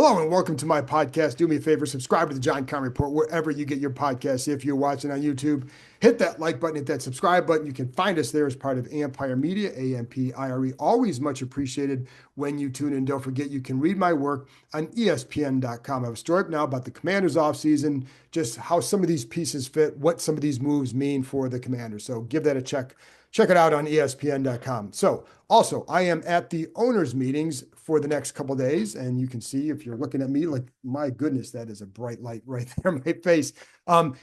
Hello and welcome to my podcast. Do me a favor, subscribe to the John Keim Report wherever you get your podcasts. If you're watching on YouTube, hit that like button, hit that subscribe button. You can find us there as part of Ampire Media, Ampire. Always much appreciated when you tune in. Don't forget, you can read my work on ESPN.com. I have a story up now about the Commanders offseason, just how some of these pieces fit, what some of these moves mean for the Commanders. So give that a check. Check it out on ESPN.com. So also, I am at the owners' meetings for the next couple of days, and you can see if you're looking at me, like, my goodness, that is a bright light right there in my face.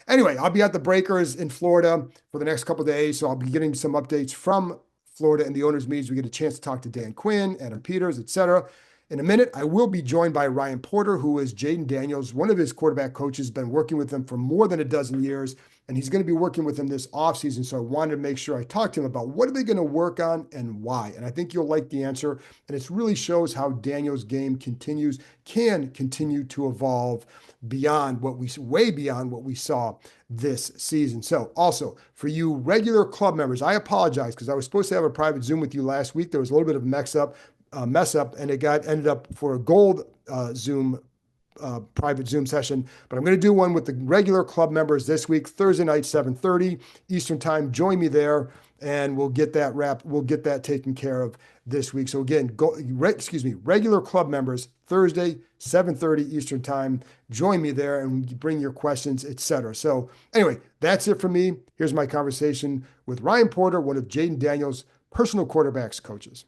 Anyway, I'll be at the Breakers in Florida for the next couple of days, so I'll be getting some updates from Florida and the owners' meetings. We get a chance to talk to Dan Quinn, Adam Peters, etc. In a minute, I will be joined by Ryan Porter, who is Jayden Daniels, one of his quarterback coaches, been working with him for more than a dozen years, and he's going to be working with him this offseason. So I wanted to make sure I talked to him about what are they going to work on and why. And I think you'll like the answer. And it really shows how Daniels' game can continue to evolve way beyond what we saw this season. So also for you regular club members, I apologize because I was supposed to have a private Zoom with you last week. There was a little bit of mess up, and it ended up for a gold Zoom private Zoom session. But I'm going to do one with the regular club members this week, Thursday night, 7:30 Eastern time. Join me there, and we'll get that We'll get that taken care of this week. So again, regular club members, Thursday, 7:30 Eastern time. Join me there and bring your questions, etc. So anyway, that's it for me. Here's my conversation with Ryan Porter, one of Jayden Daniels' personal quarterbacks coaches.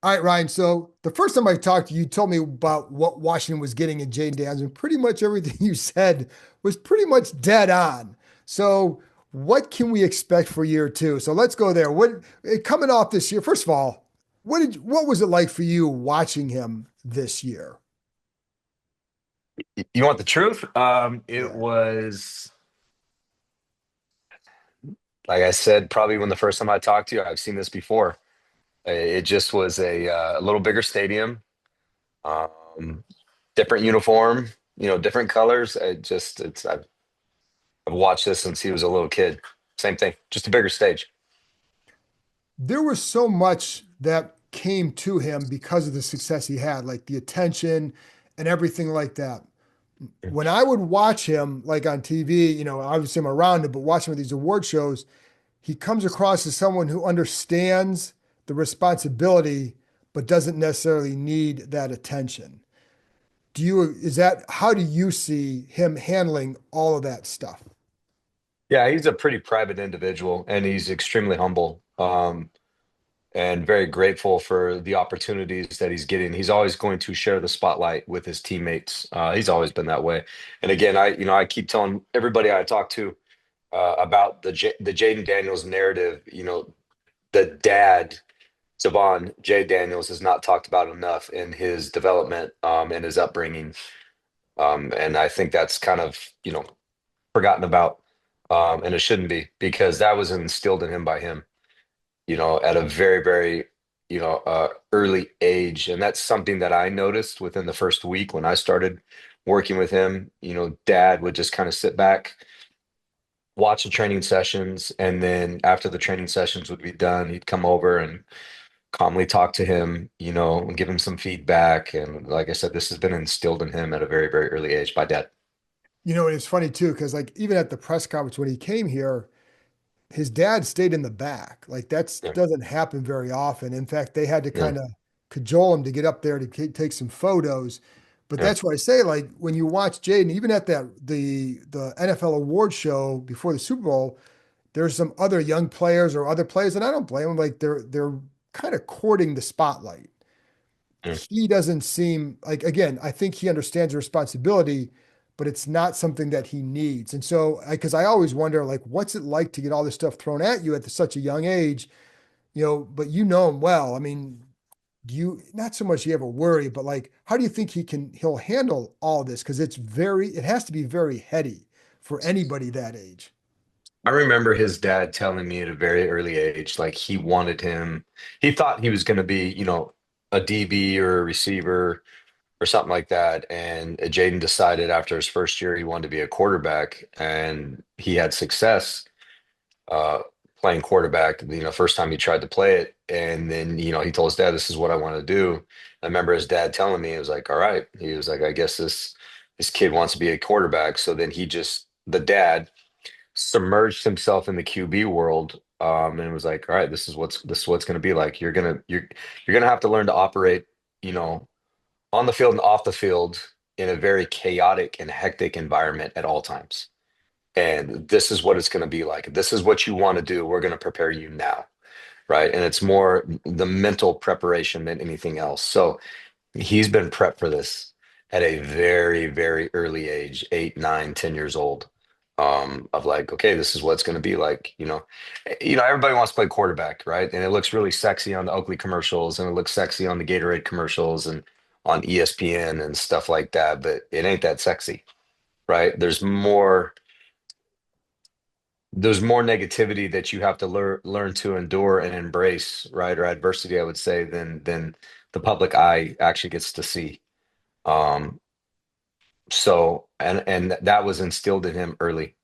All right, Ryan. So the first time I talked to you, you told me about what Washington was getting in Jayden Daniels, and pretty much everything you said was pretty much dead on. So what can we expect for year two? So let's go there. What coming off this year? First of all, what was it like for you watching him this year? You want the truth? It Yeah. was, like I said, probably when the first time I talked to you, I've seen this before. It just was a little bigger stadium, um, different uniform, different colors. I've watched this since he was a little kid. Same thing, just a bigger stage. There was so much that came to him because of the success he had, like the attention and everything like that. When I would watch him, like on TV, obviously I'm around him, but watching him at these award shows, he comes across as someone who understands the responsibility, but doesn't necessarily need that attention. How do you see him handling all of that stuff? Yeah, he's a pretty private individual, and he's extremely humble. And very grateful for the opportunities that he's getting. He's always going to share the spotlight with his teammates. He's always been that way. And again, I keep telling everybody I talk to about the Jayden Daniels narrative. The dad, Savon J. Daniels, is not talked about enough in his development and his upbringing. And I think that's kind of forgotten about, and it shouldn't be because that was instilled in him by him, at a very, very, early age. And that's something that I noticed within the first week when I started working with him. Dad would just kind of sit back, watch the training sessions, and then after the training sessions would be done, he'd come over and calmly talk to him, and give him some feedback. And like I said, this has been instilled in him at a very, very early age by dad. And it's funny too, because like even at the press conference when he came here, his dad stayed in the back. Like that Yeah. doesn't happen very often. In fact, they had to Yeah. kind of cajole him to get up there to take some photos. But Yeah. that's why I say, like, when you watch Jayden, even at the NFL award show before the Super Bowl, there's some other young players or other players, and I don't blame them. Like they're kind of courting the spotlight. Yeah. He doesn't seem like, again, I think he understands the responsibility, but it's not something that he needs. And so, because I always wonder, like, what's it like to get all this stuff thrown at you at such a young age, but you know him well. I mean, not so much you have a worry, but like, how do you think he'll handle all this? Because it has to be very heady for anybody that age. I remember his dad telling me at a very early age, like he thought he was going to be, a DB or a receiver or something like that. And Jaden decided after his first year he wanted to be a quarterback, and he had success. Uh, playing quarterback, first time he tried to play it. And then, he told his dad, this is what I want to do. I remember his dad telling me, he was like, all right. He was like, I guess this kid wants to be a quarterback. So then the dad submerged himself in the QB world, and was like, all right, this is what's going to be like. You're going to have to learn to operate, you know, on the field and off the field in a very chaotic and hectic environment at all times. And this is what it's going to be like. If this is what you want to do, we're going to prepare you now. Right. And it's more the mental preparation than anything else. So he's been prepped for this at a very, very early age, 8, 9, 10 years old. Of like, okay, this is what it's going to be like. Everybody wants to play quarterback, right? And it looks really sexy on the Oakley commercials, and it looks sexy on the Gatorade commercials and on ESPN and stuff like that. But it ain't that sexy, right? There's more negativity that you have to learn to endure and embrace, right? Or adversity, I would say, than the public eye actually gets to see. Um, so and that was instilled in him early,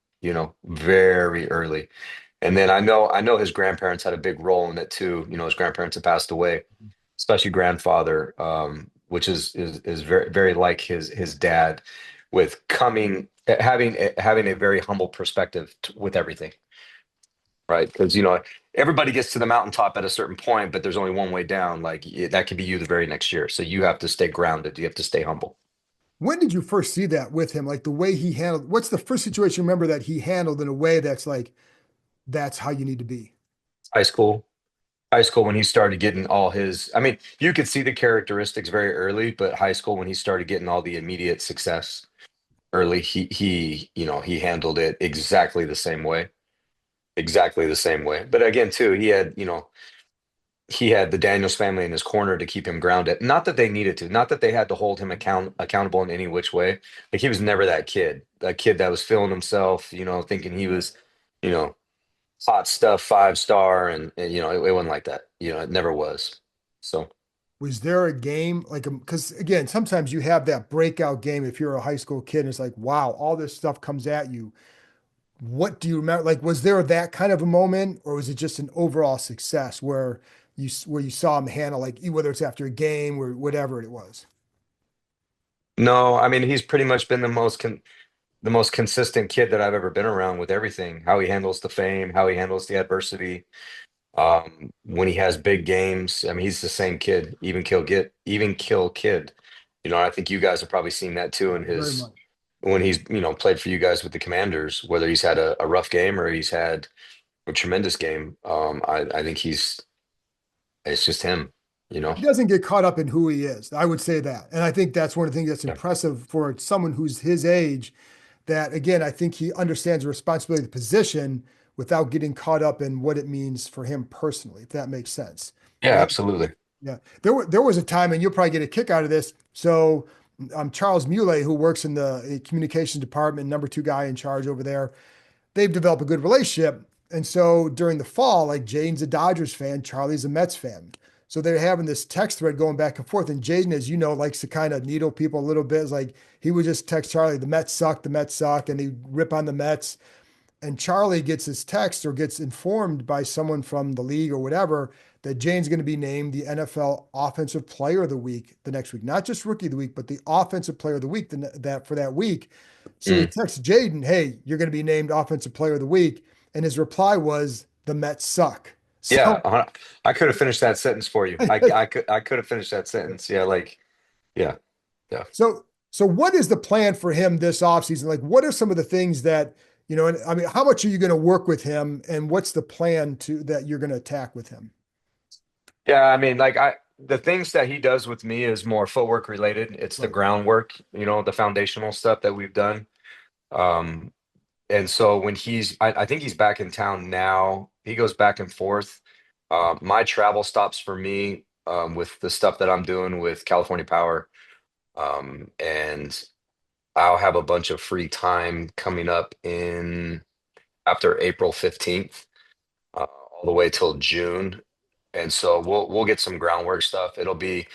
very early. And then I know his grandparents had a big role in it too. His grandparents had passed away, especially grandfather, which is very very like his dad, with having a very humble perspective with everything, right? Because everybody gets to the mountaintop at a certain point, but there's only one way down. Like that could be you the very next year. So you have to stay grounded. You have to stay humble. When did you first see that with him? Like the way he handled, what's the first situation you remember that he handled in a way that's like, that's how you need to be? High school, high school when he started getting all his. I mean, you could see the characteristics very early, but high school when he started getting all the immediate success early, he handled it exactly the same way. Exactly the same way. But again, too, he had the Daniels family in his corner to keep him grounded. Not that they needed to, not that they had to hold him accountable in any which way. Like he was never that kid that was feeling himself, thinking he was, you know, hot stuff, 5 star, and it wasn't like that. It never was. So Was there a game like, because again, sometimes you have that breakout game if you're a high school kid and it's like, wow, all this stuff comes at you. What do you remember? Like, was there that kind of a moment, or was it just an overall success where you saw him handle like whether it's after a game or whatever it was? no, I mean he's pretty much been the most consistent kid that I've ever been around with everything. How he handles the fame, how he handles the adversity. When he has big games, I mean, he's the same kid, even kill kid. I think you guys have probably seen that too in Very his much. when he's, played for you guys with the Commanders, whether he's had a rough game or he's had a tremendous game. I think it's just him, you know. He doesn't get caught up in who he is. I would say that. And I think that's one of the things that's Yeah. impressive for someone who's his age, that again, I think he understands the responsibility of the position without getting caught up in what it means for him personally, if that makes sense. Yeah, Right? absolutely. Yeah. There was a time, and you'll probably get a kick out of this. So Charles Muley, who works in the communications department, number two guy in charge over there, they've developed a good relationship. And so during the fall, like Jaden's a Dodgers fan, Charlie's a Mets fan. So they're having this text thread going back and forth. And Jayden, as you know, likes to kind of needle people a little bit. It's like he would just text Charlie, the Mets suck, the Mets suck, and he'd rip on the Mets. And Charlie gets his text or gets informed by someone from the league or whatever that Jaden's going to be named the NFL Offensive Player of the Week the next week, not just Rookie of the Week, but the Offensive Player of the Week that for that week. So he Mm. texts Jayden, "Hey, you're going to be named Offensive Player of the Week," and his reply was, "The Mets suck." Yeah, So, I could have finished that sentence for you. I could have finished that sentence. Yeah, like yeah, yeah. so what is the plan for him this offseason? Like, what are some of the things that and I mean, how much are you going to work with him, and what's the plan to that you're going to attack with him? Yeah, I mean, like the things that he does with me is more footwork related. It's the Right. groundwork, the foundational stuff that we've done. Um, and so when I think he's back in town now. He goes back and forth. My travel stops for me with the stuff that I'm doing with California Power. And I'll have a bunch of free time coming up in after April 15th, all the way till June. And so we'll get some groundwork stuff. It'll be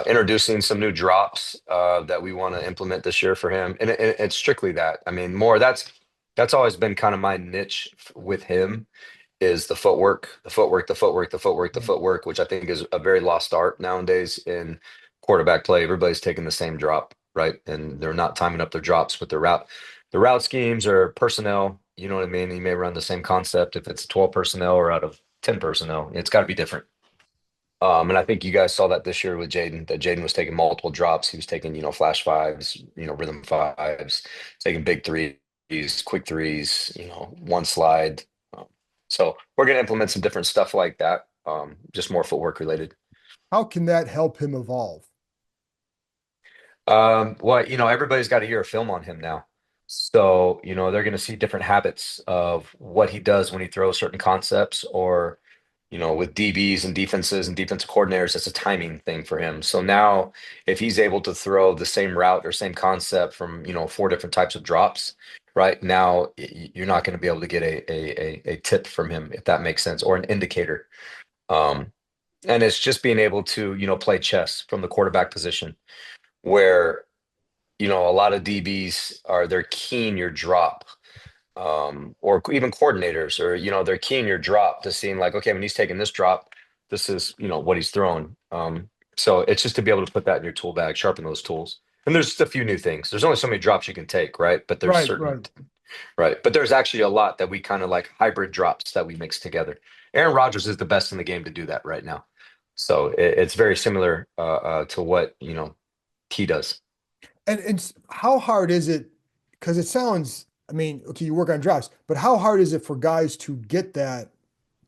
introducing some new drops that we want to implement this year for him, and it's strictly that. I mean, more that's always been kind of my niche with him is the footwork, the footwork, the footwork, the footwork, the Right. footwork, which I think is a very lost art nowadays in quarterback play. Everybody's taking the same drop, right? And they're not timing up their drops with their route. The route schemes or personnel, you know what I mean? You may run the same concept if it's 12 personnel or out of 10 personnel. It's got to be different. And I think you guys saw that this year with Jayden, that Jayden was taking multiple drops. He was taking, flash fives, rhythm fives, taking big threes, quick threes, one slide. Um, so we're going to implement some different stuff like that, just more footwork related. How can that help him evolve? Well, everybody's got to hear a film on him now. So, they're going to see different habits of what he does when he throws certain concepts or, with DBs and defenses and defensive coordinators, it's a timing thing for him. So now if he's able to throw the same route or same concept from, four different types of drops, right now you're not going to be able to get a tip from him, if that makes sense, or an indicator. Um, and it's just being able to, play chess from the quarterback position where a lot of DBs they're keying your drop, or even coordinators, or they're keying your drop to seeing like, okay, when he's taking this drop, this is what he's throwing. So it's just to be able to put that in your tool bag, sharpen those tools. And there's just a few new things. There's only so many drops you can take, right? But there's Right, certain right. right. But there's actually a lot that we kind of like hybrid drops that we mix together. Aaron Rodgers is the best in the game to do that right now. So it's very similar to what he does. And how hard is it? Because it sounds, I mean, okay, you work on drops, but how hard is it for guys to get that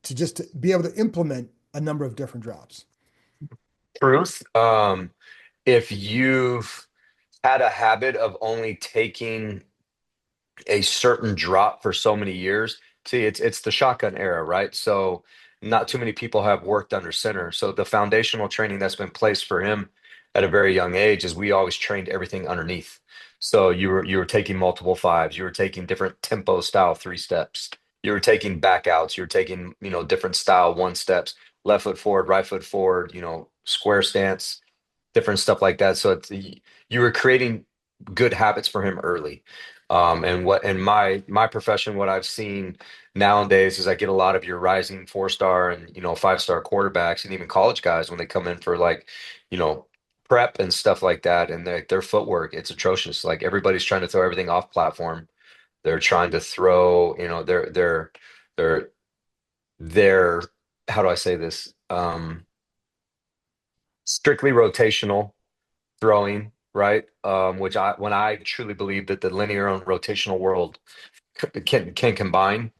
to just to be able to implement a number of different drops? Truth. If you've had a habit of only taking a certain drop for so many years, see, it's the shotgun era, right? So not too many people have worked under center. So the foundational training that's been placed for him at a very young age is we always trained everything underneath. So you were taking multiple fives, you were taking different tempo style three steps, you were taking back outs, you were taking, different style one steps, left foot forward, right foot forward, square stance, different stuff like that. So you were creating good habits for him early. And what in my profession, what I've seen nowadays is I get a lot of your rising four-star and five-star quarterbacks and even college guys when they come in for like, you know, prep and stuff like that, and their footwork, it's atrocious. Like everybody's trying to throw everything off platform. They're trying to throw, they're they're how do I say this? Strictly rotational throwing, right? Which when I truly believe that the linear and rotational world can combine.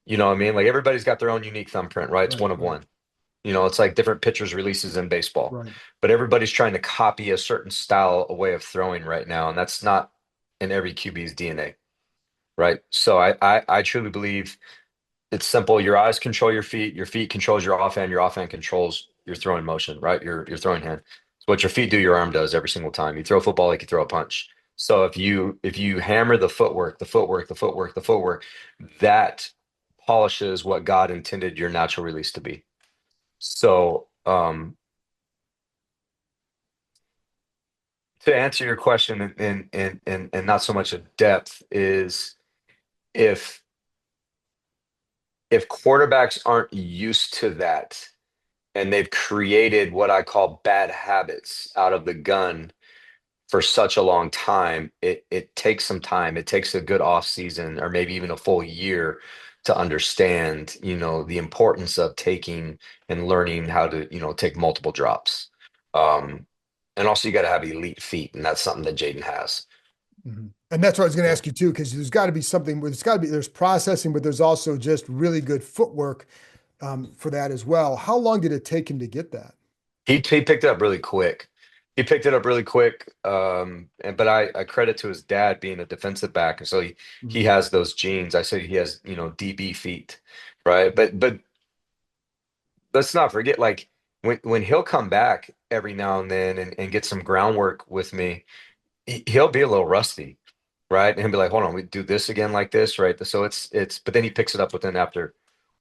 You know what I mean? Like everybody's got their own unique thumbprint, right? It's Right, one of right, one. It's like different pitchers releases in baseball, right. but everybody's trying to copy a certain style, a way of throwing right now, and that's not in every QB's DNA, right? So I truly believe it's simple. Your eyes control your feet controls your offhand controls your throwing motion, right? Your throwing hand. So what your feet do, your arm does every single time. You throw a football like you throw a punch. So if you hammer the footwork, the footwork, the footwork, the footwork, that polishes what God intended your natural release to be. So to answer your question in not so much a depth is if if quarterbacks aren't used to that and they've created what I call bad habits out of the gun for such a long time, it takes some time. It takes a good off season or maybe even a full year to understand, the importance of taking and learning how to, take multiple drops. And also you got to have elite feet, and that's something that Jayden has. Mhm. And that's what I was going to Yeah. ask you too, because there's got to be something where it's got to be there's processing, but there's also just really good footwork for that as well. How long did it take him to get that? He picked it up really quick. He picked it up really quick. And but I credit to his dad being a defensive back, and so he Mhm. has those genes. I say he has, DB feet, right? But let's not forget, like when he'll come back every now and then and get some groundwork with me, he'll be a little rusty, right? And he'll be like, hold on, we do this again like this, right? So but then he picks it up within after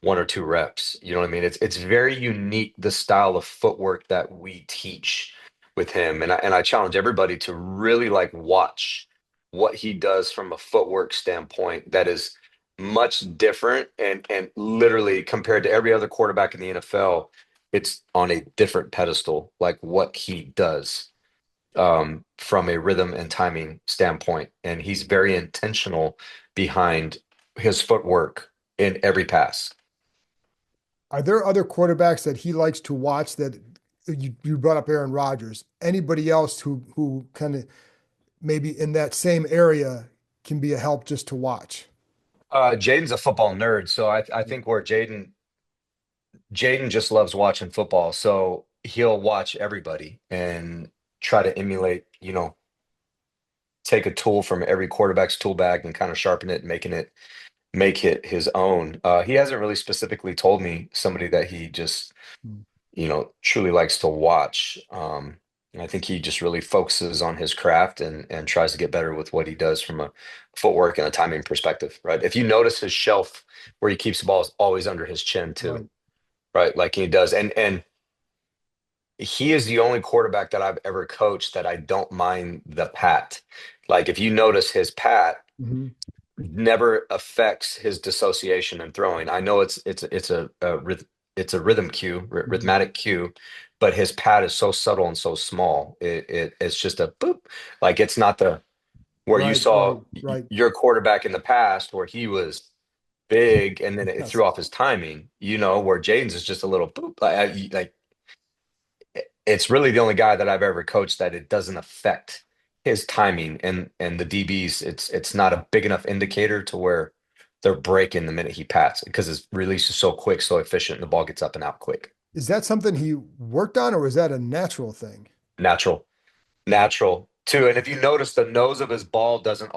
one or two reps. You know what I mean? It's very unique, the style of footwork that we teach with him. And I challenge everybody to really like watch what he does from a footwork standpoint that is much different, and literally compared to every other quarterback in the NFL, it's on a different pedestal, like what he does from a rhythm and timing standpoint. And he's very intentional behind his footwork in every pass. Are there other quarterbacks that he likes to watch that you brought up Aaron Rodgers? Anybody else who kind of maybe in that same area can be a help just to watch? Jaden's a football nerd, so I think where Jayden just loves watching football, so he'll watch everybody and try to emulate, take a tool from every quarterback's tool bag and kind of sharpen it, make it his own. He hasn't really specifically told me somebody that he just, truly likes to watch. And I think he just really focuses on his craft and tries to get better with what he does from a footwork and a timing perspective, right? If you notice his shelf where he keeps the ball is always under his chin too, Right. right? Like he does. And he is the only quarterback that I've ever coached that I don't mind the pat. Like if you notice his pat Hmm. never affects his dissociation and throwing. I know it's a rhythm cue, Hmm. rhythmatic cue, but his pat is so subtle and so small. It's just a boop. Like it's not the where you Right, right, saw right. your quarterback in the past where he was big and then it Yes. threw off his timing, where Jaden's is just a little boop. Like it's really the only guy that I've ever coached that it doesn't affect his timing and the DBs. It's not a big enough indicator to where they're breaking the minute he pats because his release is so quick, so efficient, and the ball gets up and out quick. Is that something he worked on, or is that a natural thing? Natural, natural too. And if you notice, the nose of his ball doesn't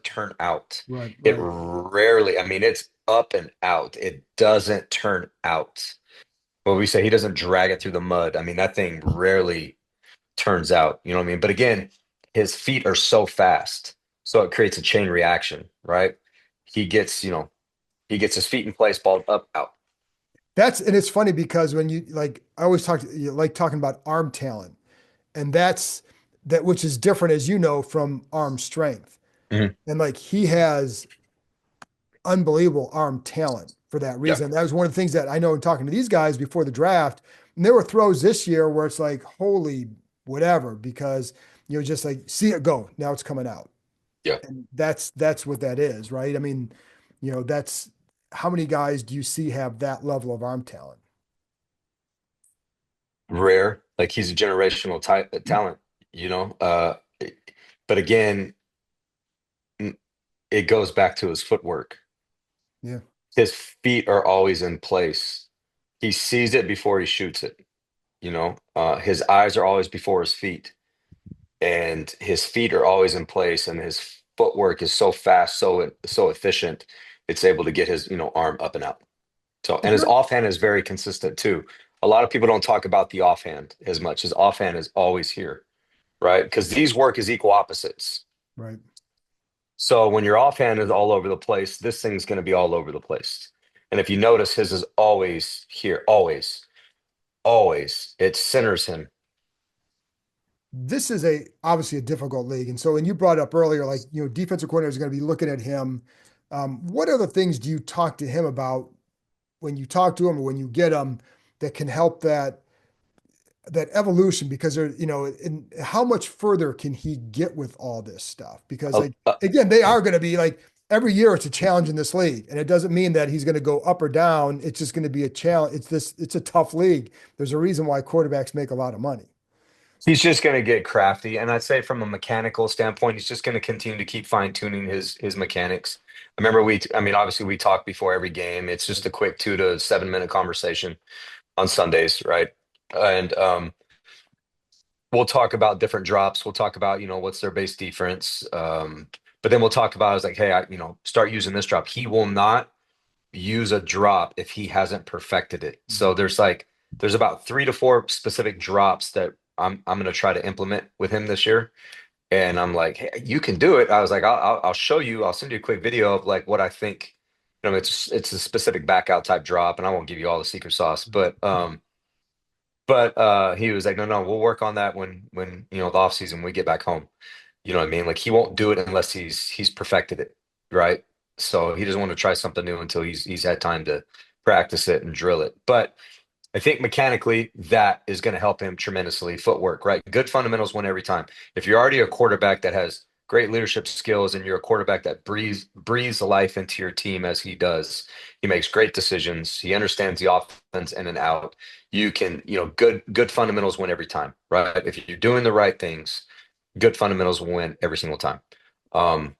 turn out. Right, It right. rarely, I mean, it's up and out. It doesn't turn out. Well, we say he doesn't drag it through the mud. I mean, that thing rarely turns out. You know what I mean? But again, his feet are so fast, so it creates a chain reaction, right? He gets, he gets his feet in place, ball up, out. And it's funny because when you like, I always you like talking about arm talent, and that which is different, as you know, from arm strength. Mhm. And like he has unbelievable arm talent for that Yeah, reason. That was one of the things that I know in talking to these guys before the draft. And there were throws this year where it's like, holy whatever, because just like see it go. Now it's coming out. yeah. And that's what that is, right? I mean, that's how many guys do you see have that level of arm talent? Rare. Like he's a generational talent, you know. But again, it goes back to his footwork. Yeah. His feet are always in place. He sees it before he shoots it, His eyes are always before his feet. And his feet are always in place and his footwork is so fast, so efficient, it's able to get his arm up and out. So, Is and his there offhand is very consistent too. A lot of people don't talk about the offhand as much. His offhand is always here, right? Because these work as equal opposites. right? So when your offhand is all over the place, this thing's going to be all over the place. And if you notice, his is always here, always, always. It centers him. This is a obviously a difficult league, and so when you brought up earlier, like defensive coordinator is going to be looking at him. What other things do you talk to him about when you talk to him or when you get him that can help that evolution? Because in how much further can he get with all this stuff? Because Uh, like uh, again, they are going to be like every year it's a challenge in this league, and it doesn't mean that he's going to go up or down. It's just going to be a challenge. It's a tough league. There's a reason why quarterbacks make a lot of money. He's just going to get crafty, and I'd say from a mechanical standpoint, he's just going to continue to keep fine tuning his mechanics. I mean, obviously we talk before every game. It's just a quick 2 to 7 minute conversation on Sundays, right? And we'll talk about different drops. We'll talk about what's their base defense, but then we'll talk about it's like, hey, start using this drop. He will not use a drop if he hasn't perfected it. So there's about 3 to 4 specific drops that I'm going to try to implement with him this year. And I'm like, hey, you can do it. I was like, I'll show you. I'll send you a quick video of like what I think. It's a specific back out type drop, and I won't give you all the secret sauce. But he was like, no, no, we'll work on that when the off season we get back home. You know what I mean? Like he won't do it unless he's perfected it, right? So he doesn't want to try something new until he's had time to practice it and drill it. But I think mechanically that is going to help him tremendously. Footwork, right? Good fundamentals win every time. If you're already a quarterback that has great leadership skills and you're a quarterback that breathes life into your team as he does, he makes great decisions. He understands the offense in and out. You can, good fundamentals win every time, right? If you're doing the right things, good fundamentals will win every single time. Um,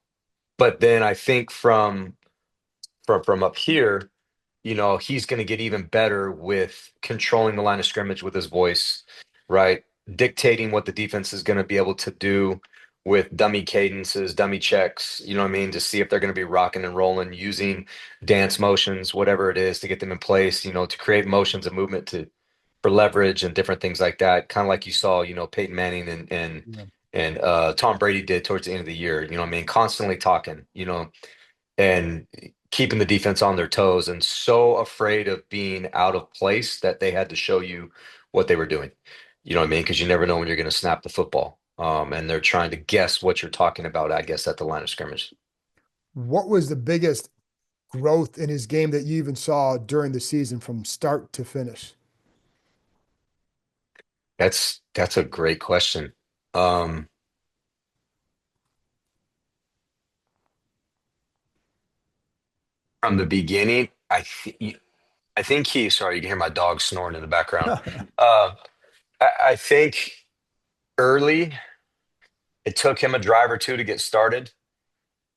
but then I think from up here, he's going to get even better with controlling the line of scrimmage with his voice, right? Dictating what the defense is going to be able to do with dummy cadences, dummy checks, you know what I mean? To see if they're going to be rocking and rolling, using dance motions, whatever it is, to get them in place, to create motions and movement for leverage and different things like that. Kind of like you saw, Peyton Manning Yeah. and Tom Brady did towards the end of the year, what I mean? Constantly talking, and keeping the defense on their toes and so afraid of being out of place that they had to show you what they were doing. You know what I mean? Because you never know when you're going to snap the football. And they're trying to guess what you're talking about, I guess, at the line of scrimmage. What was the biggest growth in his game that you even saw during the season from start to finish? That's a great question. Um, from the beginning, I think sorry, you can hear my dog snoring in the background. Uh, I think early it took him a drive or two to get started.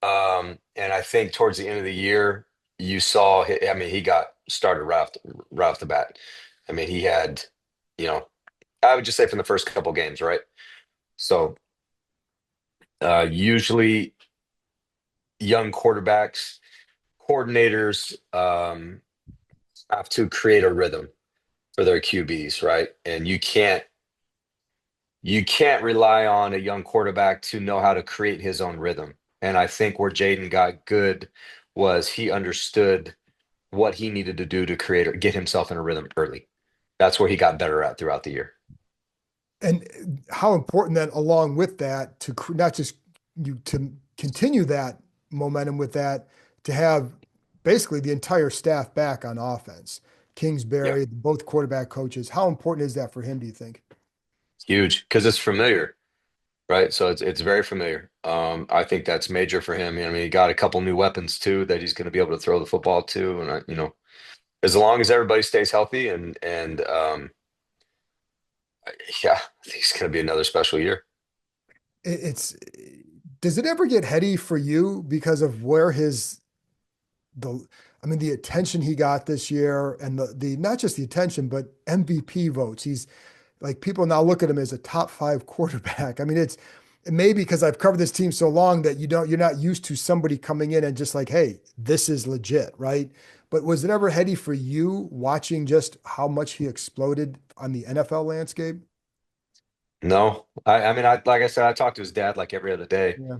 And I think towards the end of the year, you saw, I mean, he got started right off the bat. I mean, he had, you know, I would just say from the first couple games, right? So usually young quarterbacks, coordinators have to create a rhythm for their QBs, right? And you can't rely on a young quarterback to know how to create his own rhythm. And I think where Jayden got good was he understood what he needed to do to create or get himself in a rhythm early. That's where he got better at throughout the year. And how important then, along with that, to not just you to continue that momentum with that, to have basically the entire staff back on offense. Yeah, Kingsbury, both quarterback coaches. How important is that for him, do you think? huge because it's familiar, right? So it's very familiar. I think that's major for him. I mean, he got a couple new weapons too that he's going to be able to throw the football to, and as long as everybody stays healthy and yeah, I think it's going to be another special year. It's does it ever get heady for you because of where the I mean the attention he got this year and the not just the attention but MVP votes. He's like people now look at him as a top five quarterback. I mean, it may be because I've covered this team so long that you're not used to somebody coming in and just like, hey, this is legit, right? But was it ever heady for you watching just how much he exploded on the NFL landscape? No, I mean, like I said, I talk to his dad like every other day, Yeah.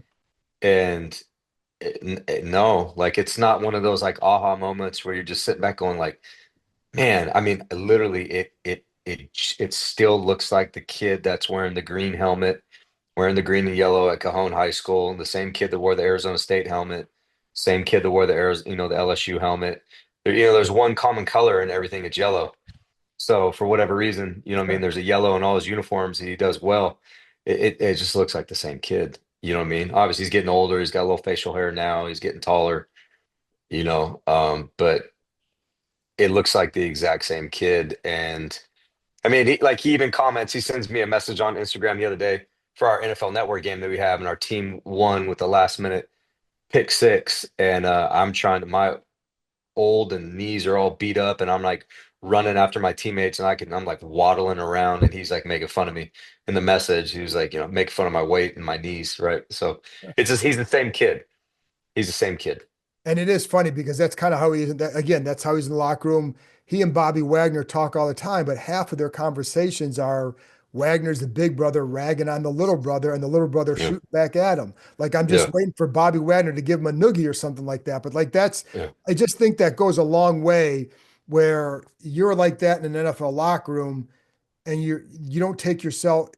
and no, like it's not one of those like aha moments where you're just sitting back going like, man, I mean, literally, it still looks like the kid that's wearing the green helmet, wearing the green and yellow at Cajon High School, the same kid that wore the Arizona State helmet, same kid that wore the the LSU helmet. There's one common color and everything. It's yellow. So for whatever reason, what I mean, there's a yellow in all his uniforms. He does well. It just looks like the same kid. You know what I mean? Obviously, he's getting older. He's got a little facial hair now. He's getting taller. But it looks like the exact same kid. And I mean, he even comments. He sends me a message on Instagram the other day for our NFL Network game that we have, and our team won with the last minute pick six. And I'm trying to my old and knees are all beat up, and I'm like running after my teammates, and I'm like waddling around, and he's like making fun of me in the message. He was like, making fun of my weight and my knees, right? So it's just he's the same kid. He's the same kid. And it is funny because that's kind of how he is. Again, that's how he's in the locker room. He and Bobby Wagner talk all the time, but half of their conversations are Wagner's the big brother ragging on the little brother and the little brother Yeah, shooting back at him. Like, I'm just yeah, waiting for Bobby Wagner to give him a noogie or something like that. But like, yeah. I just think that goes a long way where you're like that in an NFL locker room and you don't take yourself,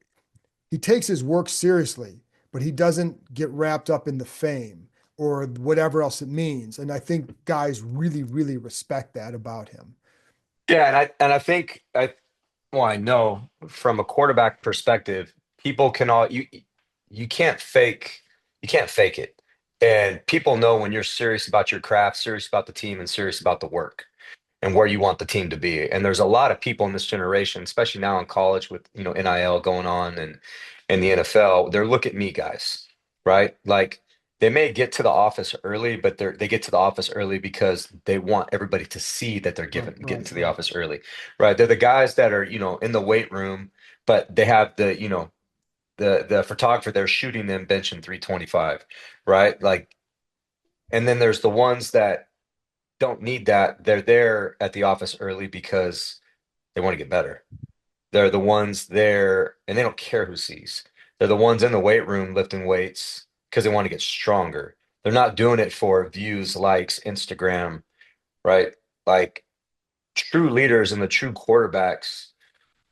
he takes his work seriously, but he doesn't get wrapped up in the fame. or whatever else it means. And I think guys really, really respect that about him. Yeah, and I think well, I know from a quarterback perspective, people can all you can't fake you can't fake it. And people know when you're serious about your craft, serious about the team, and serious about the work and where you want the team to be. And there's a lot of people in this generation, especially now in college with, NIL going on and the NFL, they're look at me guys, right? Like they may get to the office early, but they get to the office early because they want everybody to see that they're Right, getting right, to the right. office early, right? They're the guys that are, in the weight room, but they have the photographer there shooting them benching 325, right? Like, and then there's the ones that don't need that. They're there at the office early because they want to get better. They're the ones there, and they don't care who sees. They're the ones in the weight room lifting weights because they want to get stronger. They're not doing it for views, likes, Instagram, right? Like true leaders and the true quarterbacks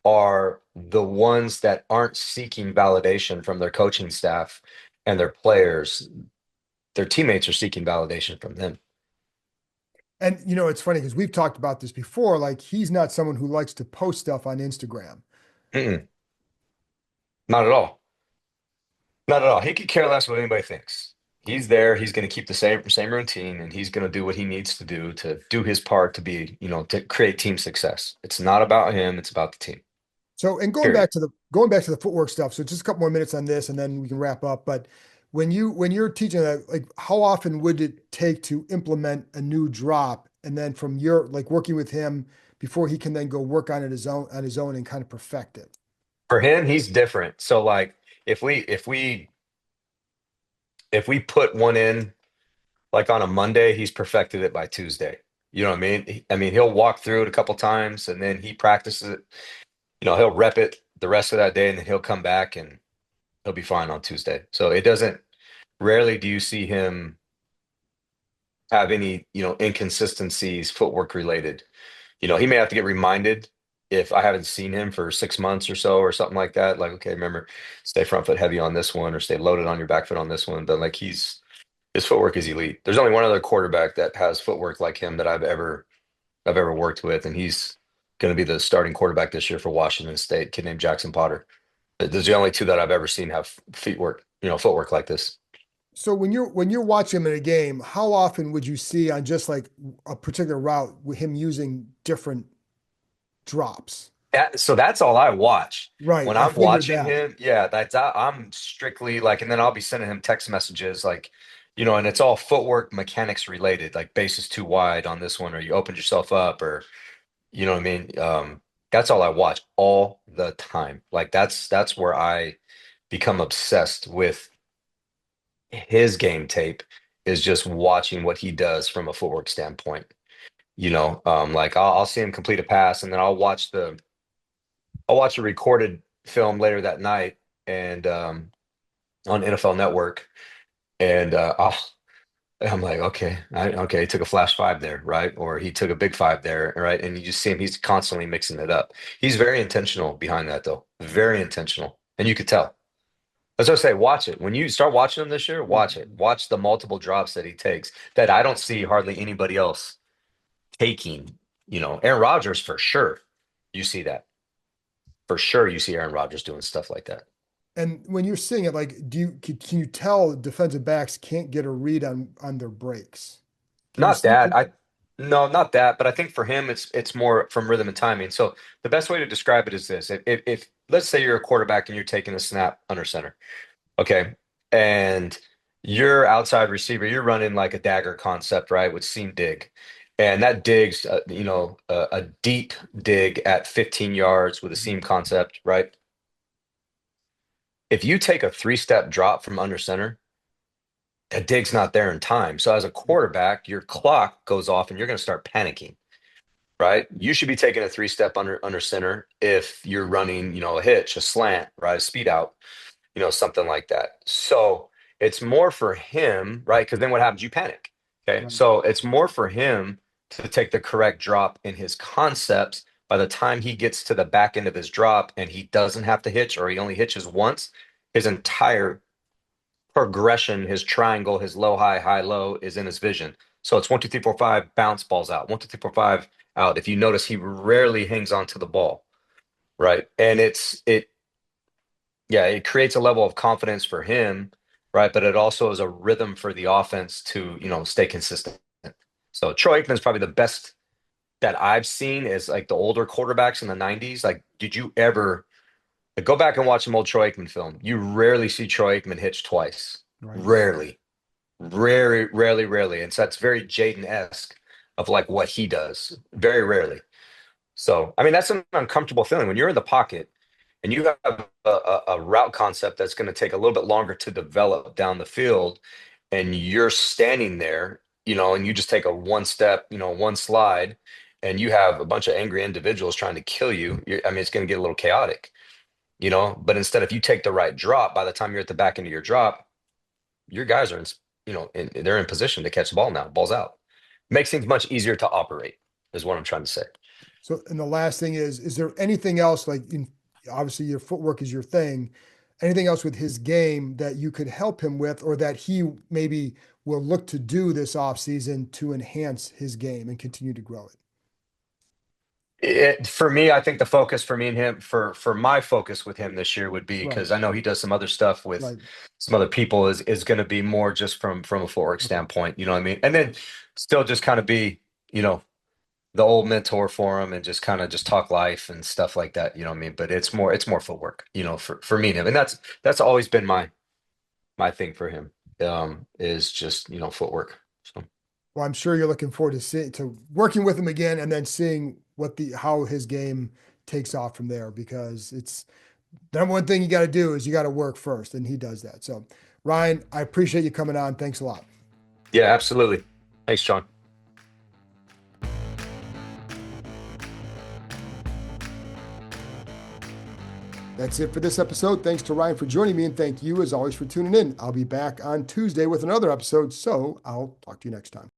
are the ones that aren't seeking validation from their coaching staff and their players. Their teammates are seeking validation from them. And it's funny because we've talked about this before. Like he's not someone who likes to post stuff on Instagram. Mm-mm, not at all. Not at all. He could care less what anybody thinks. He's there. He's going to keep the same routine, and he's going to do what he needs to do his part to be, to create team success. It's not about him. It's about the team. So, and Period. going back to the footwork stuff. So, just a couple more minutes on this, and then we can wrap up. But when you're teaching that, like, how often would it take to implement a new drop, and then from your like working with him before he can then go work on it his own and kind of perfect it? For him, he's different. So, like, if we put one in like on a Monday, he's perfected it by Tuesday. You know what I mean? I mean, he'll walk through it a couple times, and then he practices it. He'll rep it the rest of that day, and then he'll come back and he'll be fine on Tuesday. So it doesn't. Rarely do you see him have any, inconsistencies footwork related. He may have to get reminded if I haven't seen him for 6 months or so or something like that. Like, okay, remember, stay front foot heavy on this one or stay loaded on your back foot on this one. But like his footwork is elite. There's only one other quarterback that has footwork like him that I've ever worked with, and he's going to be the starting quarterback this year for Washington State, a kid named Jackson Potter. Those are the only two that I've ever seen have footwork like this. So when you're watching him in a game, how often would you see on just like a particular route with him using different drops? So that's all I watch. Right, When I I'm figured watching that. him, yeah, I'm strictly like, and then I'll be sending him text messages like, and it's all footwork mechanics related, like bases too wide on this one, or you opened yourself up, or you know what I mean? That's all I watch all the time. Like that's where I become obsessed with his game tape is just watching what he does from a footwork standpoint. Like I'll see him complete a pass, and then I'll watch a recorded film later that night and on NFL Network, and I'm like, okay, okay, he took a flash five there, right? Or he took a big five there, right? And you just see him; he's constantly mixing it up. He's very intentional behind that, though, very intentional, and you could tell. That's what I say. Watch it when you start watching him this year. Yeah. Watch it. Watch the multiple drops that he takes that I don't see hardly anybody else taking. Aaron Rodgers for sure. You see that for sure. You see Aaron Rodgers doing stuff like that. And when you're seeing it, like, can you tell defensive backs can't get a read on their breaks? Can you Not see that. that? No, not that, but I think for him it's more from rhythm and timing. So the best way to describe it is this. If let's say you're a quarterback and you're taking a snap under center, okay? And you're outside receiver, you're running like a dagger concept, right? With seam dig. And that digs, a deep dig at 15 yards with a Mhm. seam concept, right? If you take a three-step drop from under center, that dig's not there in time. So as a quarterback, your clock goes off and you're going to start panicking, right? You should be taking a three-step under center if you're running, a hitch, a slant, right? A speed out, something like that. So it's more for him, right? Because then what happens? You panic. Okay. Right. So it's more for him to take the correct drop in his concepts. By the time he gets to the back end of his drop and he doesn't have to hitch or he only hitches once, his entire progression, his triangle, his low, high, high, low is in his vision. So it's 1, 2, 3, 4, 5, bounce balls out. 1, 2, 3, 4, 5 out. If you notice, he rarely hangs on to the ball, right? And yeah, it creates a level of confidence for him, right? But it also is a rhythm for the offense to, stay consistent. So Troy Aikman's probably the best that I've seen is like the older quarterbacks in the 90s. Like, did you ever like, go back and watch some old Troy Aikman film? You rarely see Troy Aikman hitch twice. Right. Rarely. Rarely, rarely, rarely. And so that's very Jayden-esque of like what he does. Very rarely. So, I mean, that's an uncomfortable feeling when you're in the pocket and you have a route concept that's going to take a little bit longer to develop down the field, and you're standing there, and you just take a one step, one slide, and you have a bunch of angry individuals trying to kill you. I mean, it's going to get a little chaotic, but instead, if you take the right drop, by the time you're at the back end of your drop, your guys are they're in position to catch the ball now. Ball's out. Makes things much easier to operate, is what I'm trying to say. So, and the last thing is there anything else obviously your footwork is your thing, anything else with his game that you could help him with, or that he maybe will look to do this offseason to enhance his game and continue to grow it? For me, I think the focus for me and him, for my focus with him this year would be, Right, because I know he does some other stuff with right. some other people, is going to be more just from a footwork Okay. standpoint. You know what I mean? And then still just kind of be, the old mentor for him and just kind of just talk life and stuff like that. You know what I mean? But it's more footwork, for me and him, and that's always been my thing for him. Is just footwork. So. Well, I'm sure you're looking forward to working with him again and then seeing how his game takes off from there, because it's the number one thing you got to do is you got to work first, and he does that. So, Ryan, I appreciate you coming on. Thanks a lot. Yeah, absolutely. Thanks, John. That's it for this episode. Thanks to Ryan for joining me, and thank you as always for tuning in. I'll be back on Tuesday with another episode, so I'll talk to you next time.